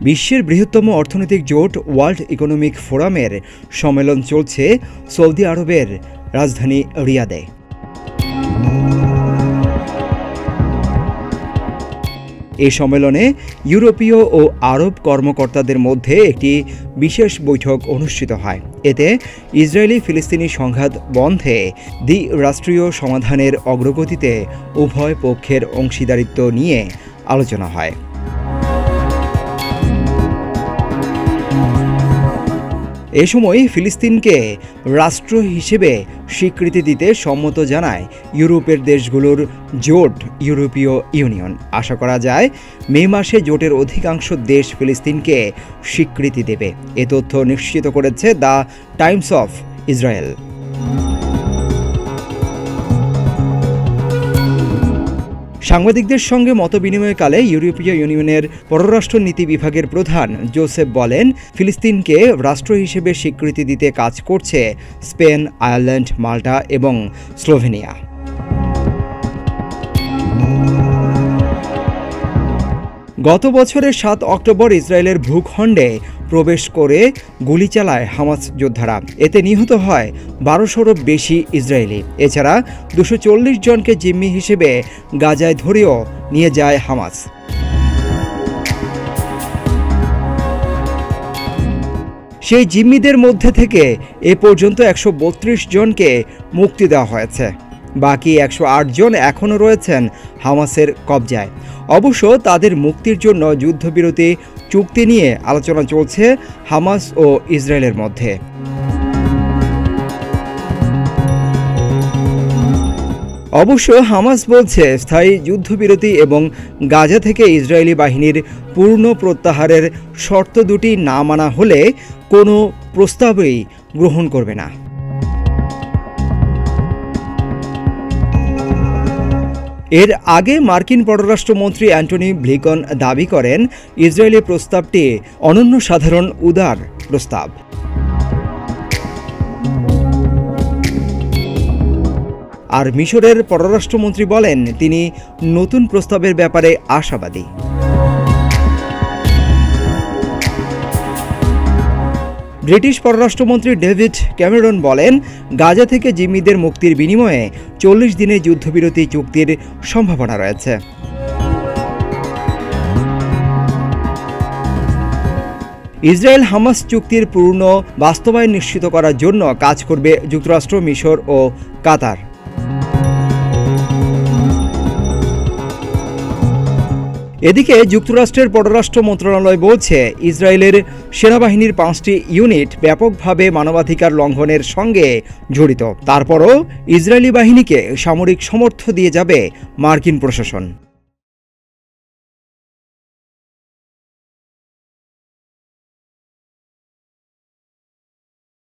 বিশ্বের বৃহত্তম অর্থনৈতিক জোট ওয়ার্ল্ড ইকোনমিক ফোরামের সম্মেলন চলছে সৌদি আরবের রাজধানী রিয়াদে। এই সম্মেলনে ইউরোপীয় ও আরব কর্মকর্তাদের মধ্যে একটি বিশেষ বৈঠক অনুষ্ঠিত হয়। এতে ইসরায়েলি ফিলিস্তিনি সংঘাত বন্ধে দ্বিরাষ্ট্রীয় সমাধানের অগ্রগতিতে উভয় পক্ষের অংশীদারিত্ব নিয়ে আলোচনা হয়। এ সময় ফিলিস্তিনকে রাষ্ট্র হিসেবে স্বীকৃতি দিতে সম্মত জানায় ইউরোপের দেশগুলোর জোট ইউরোপীয় ইউনিয়ন। আশা করা যায় মে মাসে জোটের অধিকাংশ দেশ ফিলিস্তিনকে স্বীকৃতি দেবে। এ তথ্য নিশ্চিত করেছে দ্য টাইমস অফ ইসরায়েল। সাংবাদিকদের সঙ্গে মতবিনিময়কালে ইউরোপীয় ইউনিয়নের পররাষ্ট্র নীতি বিভাগের প্রধান জোসেফ বলেন, ফিলিস্তিনকে রাষ্ট্র হিসেবে স্বীকৃতি দিতে কাজ করছে স্পেন, আয়ারল্যান্ড, মাল্টা এবং স্লোভেনিয়া। গত বছরের ৭ অক্টোবর ইসরায়েলের ভূখণ্ডে প্রবেশ করে গুলি চালায় হামাস যোদ্ধারা। এতে নিহত হয় ১২০০রও বেশি ইসরায়েলি। এছাড়া ২৪০ জনকে জিম্মি হিসেবে গাজায় ধরেও নিয়ে যায় হামাস। সেই জিম্মিদের মধ্যে থেকে এ পর্যন্ত ১৩২ জনকে মুক্তি দেওয়া হয়েছে। বাকি ১০৮ জন এখনও রয়েছেন হামাসের কবজায়। অবশ্য তাদের মুক্তির জন্য যুদ্ধবিরতি চুক্তি নিয়ে আলোচনা চলছে হামাস ও ইসরায়েলের মধ্যে। অবশ্য হামাস বলছে, স্থায়ী যুদ্ধবিরতি এবং গাজা থেকে ইসরায়েলি বাহিনীর পূর্ণ প্রত্যাহারের শর্ত দুটি না মানা হলে কোনো প্রস্তাবই গ্রহণ করবে না। এর আগে মার্কিন পররাষ্ট্রমন্ত্রী অ্যান্টনি ব্লিংকন দাবি করেন, ইসরায়েলি প্রস্তাবটি অনন্য সাধারণ উদার প্রস্তাব। আর মিশরের পররাষ্ট্রমন্ত্রী বলেন, তিনি নতুন প্রস্তাবের ব্যাপারে আশাবাদী। ব্রিটিশ পররাষ্ট্রমন্ত্রী ডেভিড ক্যামেরন বলেন, গাজা থেকে জিম্মিদের মুক্তির বিনিময়ে ৪০ দিনের যুদ্ধবিরতি চুক্তির সম্ভাবনা রয়েছে। ইসরায়েল হামাস চুক্তির পূর্ণ বাস্তবায়ন নিশ্চিত করার জন্য কাজ করবে যুক্তরাষ্ট্র, মিশর ও কাতার। এদিকে যুক্তরাষ্ট্রের পররাষ্ট্র মন্ত্রণালয় বলছে, ইসরায়েলের সেনাবাহিনীর ৫টি ইউনিট ব্যাপকভাবে মানবাধিকার লঙ্ঘনের সঙ্গে জড়িত। তারপরও ইসরায়েলি বাহিনীকে সামরিক সমর্থন দিয়ে যাবে মার্কিন প্রশাসন।